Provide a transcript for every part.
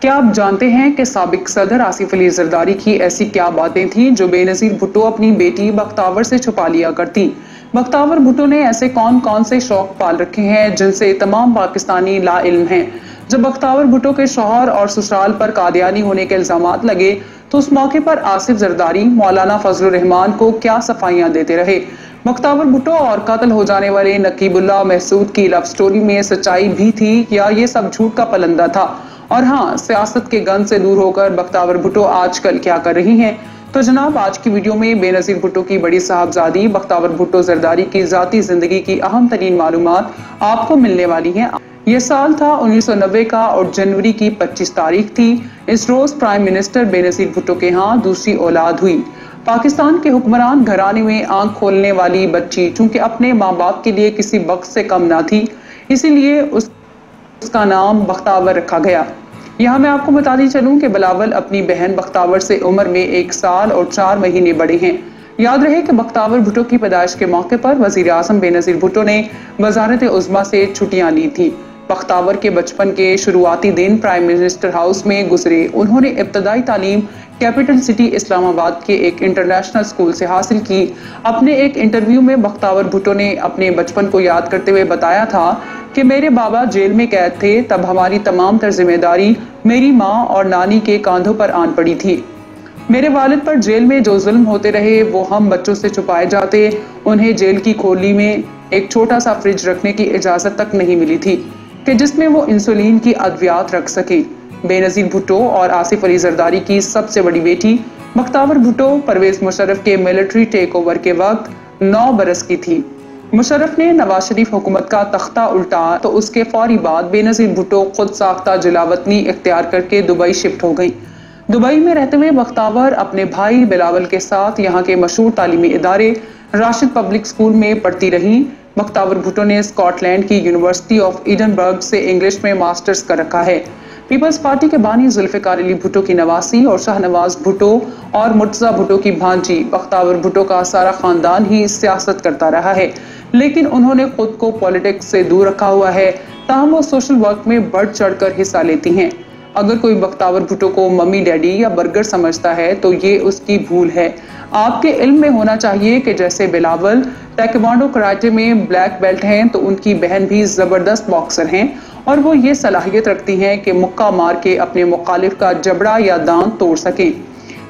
کیا آپ جانتے ہیں کہ سابق صدر آصف علی زرداری کی ایسی کیا باتیں تھیں جو بے نظیر بھٹو اپنی بیٹی بختاور سے چھپا لیا کرتی؟ بختاور بھٹو نے ایسے کون کون سے شوق پال رکھے ہیں جن سے تمام پاکستانی لا علم ہیں؟ جب بختاور بھٹو کے شوہر اور سسرال پر قادیانی ہونے کے الزامات لگے تو اس موقع پر آصف زرداری مولانا فضل الرحمان کو کیا صفائیاں دیتے رہے؟ بختاور بھٹو اور قتل ہو جانے والے نقیب اللہ محسود کی لو سٹوری میں سچائی بھی تھی یا یہ سب جھوٹ کا پلندہ تھا؟ اور ہاں، سیاست کے گن سے دور ہو کر بختاور بھٹو آج کل کیا کر رہی ہیں؟ تو جناب، آج کی ویڈیو میں بے نظیر بھٹو کی بڑی صاحبزادی بختاور بھٹو زرداری کی ذاتی زندگی کی اہم ترین معلومات آپ کو ملنے والی ہیں۔ یہ سال تھا 1990 کا اور جنوری کی 25 تاریخ تھی۔ اس روز پرائم منسٹر بے نظیر بھٹو کے ہاں دوسری اولاد ہوئی۔ پاکستان کے حکمران گھرانے میں آنکھ کھولنے والی بچی چونکہ اپنے ماں باپ کے لیے کسی بخت سے کم نہ تھی، اسی لیے اس کا نام بختاور رکھا گیا۔ یہاں میں آپ کو بتاتی چلوں کہ بلاول اپنی بہن بختاور سے عمر میں 1 سال اور 4 مہینے بڑے ہیں۔ یاد رہے کہ بختاور بھٹو کی پیدائش کے موقع پر وزیر اعظم بے نظیر بھٹو نے وزارت عظمیٰ سے چھٹیاں لی تھی۔ بختاور کے بچپن کے شروعاتی دن پرائم منسٹر ہاؤس میں گزرے۔ انہوں نے ابتدائی تعلیم کیپٹل سٹی اسلام آباد کے ایک انٹرنیشنل اسکول سے حاصل کی۔ اپنے ایک انٹرویو میں بختاور بھٹو نے اپنے بچپن کو یاد کرتے ہوئے بتایا تھا کہ میرے بابا جیل میں قید تھے، تب ہماری تمام تر ذمہ داری میری ماں اور نانی کے کاندھوں پر آن پڑی تھی۔ میرے والد پر جیل میں جو ظلم ہوتے رہے وہ ہم بچوں سے چھپائے جاتے۔ انہیں جیل کی کھولی میں ایک چھوٹا سا فریج رکھنے کی اجازت تک نہیں ملی تھی کہ جس میں وہ انسولین کی ادویات رکھ سکیں۔ بے نظیر بھٹو اور آصف علی زرداری کی سب سے بڑی بیٹی بختاور بھٹو پرویز مشرف کے ملٹری ٹیک اوور کے وقت 9 برس کی تھی۔ مشرف نے نواز شریف حکومت کا تختہ الٹا تو اس کے فوری بعد بے نظیر بھٹو خود ساختہ جلاوطنی اختیار کر کے دبئی شفٹ ہو گئی۔ دبئی میں رہتے ہوئے بختاور اپنے بھائی بلاول کے ساتھ یہاں کے مشہور تعلیمی ادارے راشد پبلک اسکول میں پڑھتی رہی۔ بختاور بھٹو نے اسکاٹ لینڈ کی یونیورسٹی آف ایڈنبرگ سے انگلش میں ماسٹرز کر رکھا ہے۔ پیپلز پارٹی کے بانی ذوالفقار علی بھٹو کی نواسی اور شاہ نواز بھٹو اور مرتضیٰ بھٹو کی بھانجی بختاور بھٹو کا سارا خاندان ہی سیاست کرتا رہا ہے، لیکن انہوں نے خود کو پولیٹکس سے دور رکھا ہوا ہے، تاہم وہ سوشل ورک میں بڑھ چڑھ کر حصہ لیتی ہیں۔ اگر کوئی بختاور بھٹو کو ممی ڈیڈی یا برگر سمجھتا ہے تو یہ اس کی بھول ہے۔ آپ کے علم میں ہونا چاہیے کہ جیسے بلاول ٹیکوانڈو کراٹے میں بلیک بیلٹ ہیں تو ان کی بہن بھی زبردست باکسر ہیں اور وہ یہ صلاحیت رکھتی ہیں کہ مکہ مار کے اپنے مخالف کا جبڑا یا دانت توڑ سکیں۔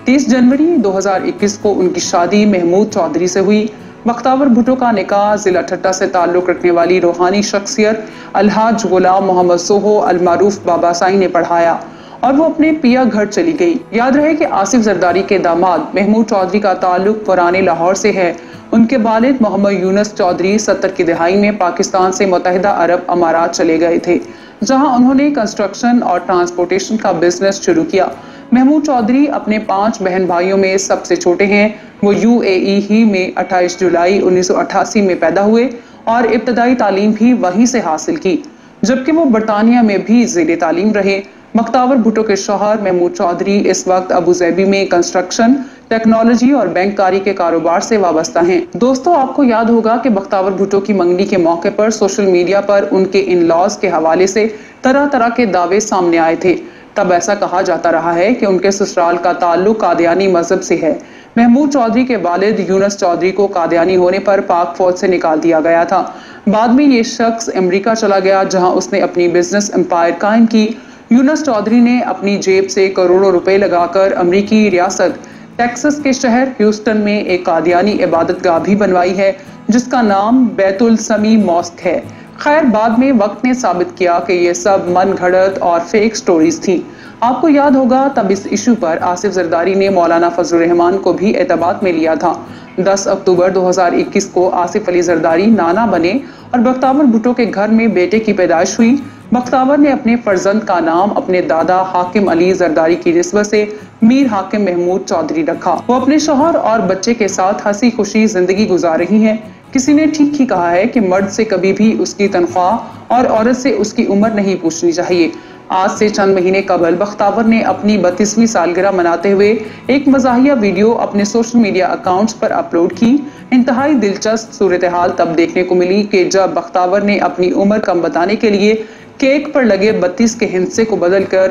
30 جنوری 2021 کو ان کی شادی محمود چودھری سے ہوئی۔ بختاور بھٹو کا نکاح ضلع ٹھٹہ سے تعلق رکھنے والی روحانی شخصیت الحاج غلام محمد سوہو المعروف بابا سائی نے پڑھایا اور وہ اپنے پیا گھر چلی گئی۔ یاد رہے کہ آصف زرداری کے داماد محمود چودھری کا تعلق پرانے لاہور سے ہے۔ ان کے والد محمد یونس چودھری 70 کی دہائی میں پاکستان سے متحدہ عرب امارات چلے گئے تھے، جہاں انہوں نے کنسٹرکشن اور ٹرانسپورٹیشن کا بزنس شروع کیا۔ محمود چودھری اپنے 5 بہن بھائیوں میں سب سے چھوٹے ہیں۔ وہ UAE ہی میں 28 جولائی 1988 میں پیدا ہوئے اور ابتدائی تعلیم بھی وہیں سے حاصل کی، جبکہ وہ برطانیہ میں بھی زیر تعلیم رہے۔ بختاور بھٹو کے شوہر محمود چودھری اس وقت ابوظہبی میں کنسٹرکشن، ٹیکنالوجی اور بینک کاری کے کاروبار سے وابستہ ہیں۔ دوستو، آپ کو یاد ہوگا کہ بختاور بھٹو کی منگنی کے موقع پر سوشل میڈیا پر ان کے ان لاز کے حوالے سے طرح طرح کے دعوے سامنے آئے تھے۔ تب ایسا کہا جاتا رہا ہے کہ ان کے سسرال کا تعلق قادیانی مذہب سے ہے۔ محمود چودھری کے والد یونس چودھری کو قادیانی ہونے پر پاک فوج سے نکال دیا گیا تھا۔ بعد میں یہ شخص امریکہ چلا گیا جہاں اس نے اپنی بزنس امپائر قائم کی۔ یونس چودھری نے اپنی جیب سے کروڑوں روپے لگا کر امریکی ریاست ٹیکساس کے شہر ہیوسٹن میں ایک قادیانی عبادت گاہ بھی بنوائی ہے جس کا نام بیت السمی ماسک ہے۔ خیر، بعد میں وقت نے ثابت کیا کہ یہ سب من گھڑت اور فیک سٹوریز تھیں۔ آپ کو یاد ہوگا تب اس ایشو پر آصف زرداری نے مولانا فضل الرحمان کو بھی اعتماد میں لیا تھا۔ 10 اکتوبر 2021 کو آصف علی زرداری نانا بنے اور بختاور بھٹو کے گھر میں بیٹے کی پیدائش ہوئی۔ بختاور نے اپنے فرزند کا نام اپنے دادا حاکم علی زرداری کی نسبت سے میر حاکم محمود چودھری رکھا۔ وہ اپنے شوہر اور بچے کے ساتھ ہنسی خوشی زندگی گزار رہی ہیں۔ کسی نے ٹھیک ہی کہا ہے کہ مرد سے کبھی بھی اس کی تنخواہ اور عورت سے اس کی عمر نہیں پوچھنی چاہیے۔ آج سے چند مہینے قبل بختاور نے اپنی 32ویں سالگرہ مناتے ہوئے ایک مزاحیہ ویڈیو اپنے سوشل میڈیا اکاؤنٹس پر اپلوڈ کی۔ انتہائی دلچسپ صورتحال تب دیکھنے کو ملی کہ جب بختاور نے اپنی عمر کم بتانے کے لیے کیک پر لگے 32 کے ہندسے کو بدل کر